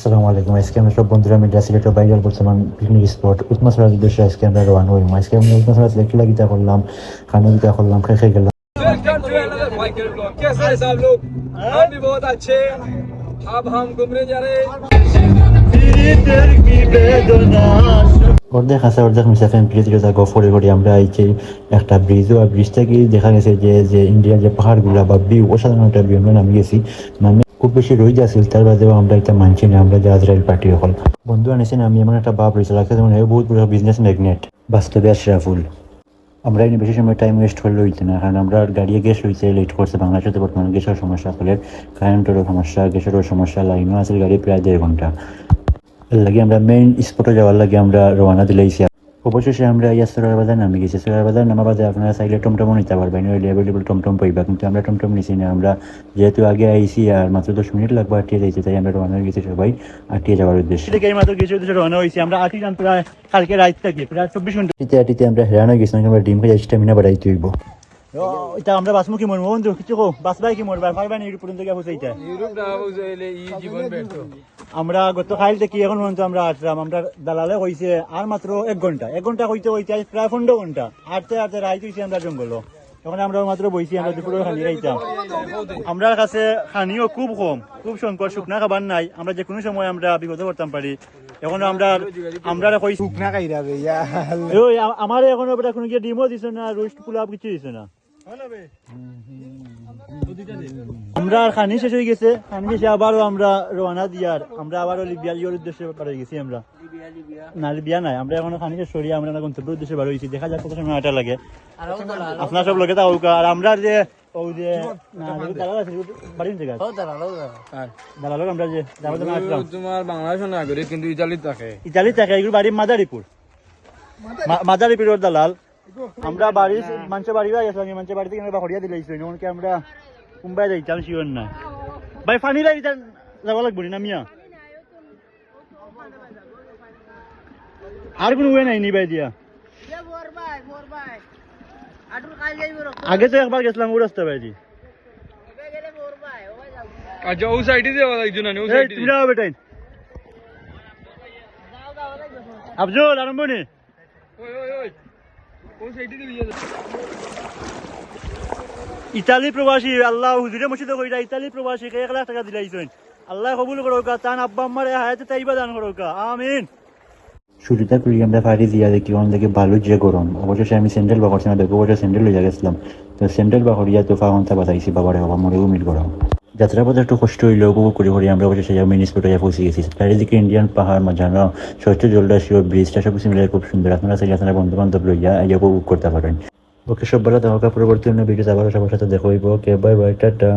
আসসালামু আলাইকুম। আজকে আমরা সব বন্ধুরা মিলে সিলেটের ভাইরাল বর্তমান পিকনিক স্পট উৎমাছড়ার উদ্দেশ্যে আজকে আমরা রওনা হইম। আজকে আমরা উৎমাছড়া লেকিলা গীতা করলাম, খানা গীতা করলাম, খাই গেলাম। Welcome to another biker blog. कैसे हैं सब लोग? हम भी बहुत अच्छे। अब हम घूमने जा रहे हैं। অর্ধেক আছে অর্ধেক মিসাফেন প্লিজ গফরে করি আমরা আইছি একটা ব্রিজও, আর ব্রিজ থেকে দেখা গেছে যে ইন্ডিয়ার যে পাহাড়গুলা বা ভিউ, অসাধারণ একটা ভিউ আমরা নামি গেছি। মানে খুব বেশি রোদ আছিল, তার বাদেও আমরা এটা মানছি না, আমরা যে আজরাইল পার্টি হল বন্ধু আনিছেন। আমি এমন একটা ভাব রয়েছে লাগছে যেমন বহুত বড় বিজনেস ম্যাগনেট, বাস্তবে আশরাফুল। আমরা এনে বেশি সময় টাইম ওয়েস্ট করলে হইতে না, কারণ আমরা গাড়িয়ে গ্যাস হয়েছে লেট করছে। বাংলাদেশে বর্তমানে গ্যাসের সমস্যা, ফলে কারেন্টেরও সমস্যা, গ্যাসেরও সমস্যা, লাইনও আছে গাড়ি প্রায় 1.5 ঘন্টা। এর লাগে আমরা মেইন স্পটে যাওয়ার লাগে আমরা রওনা দিলেইছি। অবশেষে আমরা ইয়াসরার বাজার নামে গেছি। সরার বাজার নামা বাজার আপনারা চাইলে টমটমও নিতে পারবেন, অ্যাভেলেবল টমটম পাইবা, কিন্তু আমরা টমটম নিছি না। আমরা যেহেতু আগে আইসি আর মাত্র 10 মিনিট লাগবে আটিয়ে যাইতে, তাই আমরা রওনা হয়ে গেছি সবাই আটিয়ে যাওয়ার উদ্দেশ্যে। এই মাত্র কিছু উদ্দেশ্যে রওনা হয়েছি আমরা। আটি যান প্রায় কালকে রাত থেকে প্রায় 24 ঘন্টা। আটিতে আমরা হেরান হয়ে গেছিলাম, আমরা ডিম খাই স্টামিনা বাড়াইতে হইব। এটা আমরা বাসমুখী মরবো বন্ধু, কিছু কো বাসবাই কি মরবা পারবা না? ইউরোপ পর্যন্ত গিয়ে পৌঁছাইতে यूरोप ना हो जाए ये जीवन बैठो। আমরা গত খাইল থেকে এখন পর্যন্ত আমরা আসলাম। আমরা দালালে কইছে আর মাত্র 1 ঘন্টা হইতে হইতে প্রায় 15 ঘন্টা হাঁটতে হাঁটতে রাইত হইছে আমরা জঙ্গল। তখন আমরা মাত্র বইছি, আমরা দুপুরে খানি খাইতাম। আমরা কাছে খানিও খুব কম, খুব সংকট, শুকনা খাবার নাই। আমরা যে কোনো সময় আমরা বিপদ করতাম পারি। এখন আমরা কই শুকনা খাইরা বে ইয়া ওই আমার এখন কোনো গিয়ে ডিমও দিছে না, রোস্ট পোলাও কিছু দিছে না। আমরা খানি শেষ হয়ে গেছে, খানি শেষে আবারও আমরা রওনা দিয়ার আমরা আবারও লিবিয়ার উদ্দেশ্যে বার হয়ে গেছি। আমরা না লিবিয়া নাই, আমরা এখন খানি শেষ সরিয়ে আমরা গন্তব্যের উদ্দেশ্যে বার হয়েছি। দেখা যাক কত সময় এটা লাগে। আপনার সব লোকে তাও আর আমরা যে ওই যে দালাল আছে বাড়ির জায়গা দালাল আমরা যে আসলাম তোমার বাংলাদেশ নাগরিক কিন্তু ইতালি থাকে। ইতালি থাকে, এগুলো বাড়ি মাদারীপুর দালাল। আমরা বাড়ি মানুষের বাড়ি আসলাম, মানুষের বাড়ি থেকে আমরা হরিয়া দিলাইছি। এমনকি আমরা মুম্বাই যাইতাম শিওর না ভাই। ফানি যাওয়া লাগবো না মিয়া, আর কোনো ওয়ে নাই নি ভাই দিয়া। আগে তো একবার গেছিলাম ও রাস্তা ভাইজি। अच्छा उस साइड ही जाओ একজন না, ওই সাইড তুমি যাও বেটাই আফজল আরম্ভ নি। ওই ওই ওই ওই সাইড দিয়ে দিয়ে ইতালি প্রবাসী আল্লাহ হুজুরে মসজিদে কইরা ইতালি প্রবাসী 1 লাখ টাকা দিলাইছেন। আল্লাহ কবুল করুক, তান আব্বা আম্মার হায়াতে তাইবা দান করুক, আমিন। শুরুটা করি আমরা ফাড়ি দিয়া দেখি অন দেখে ভালো যে গরম। অবশেষে আমি স্যান্ডেল বা করছি না, দেখো বছর স্যান্ডেল লইয়া গেছিলাম। তো স্যান্ডেল বা হরিয়া তো ফাওয়ান্তা বাতাইছি, বাবারে বাবা মরেও মিল গরম। যাত্রার পথে একটু কষ্ট হইলেও উপভোগ করি করি আমরা অবশেষে মিনি স্পটে পৌঁছে গেছি। চারিদিকে ইন্ডিয়ান পাহাড়, মাঝানো স্বচ্ছ জলরাশি ও ব্রিজটা সব কিছু মিলে খুব সুন্দর। আপনারা চাইলে আপনারা বন্ধু বান্ধব লইয়া উপভোগ করতে পারেন। ওকে সব বেলা দেখা পরবর্তী অন্য ভিডিও আবারও সবার সাথে দেখা হইব। Okay bye bye, tata.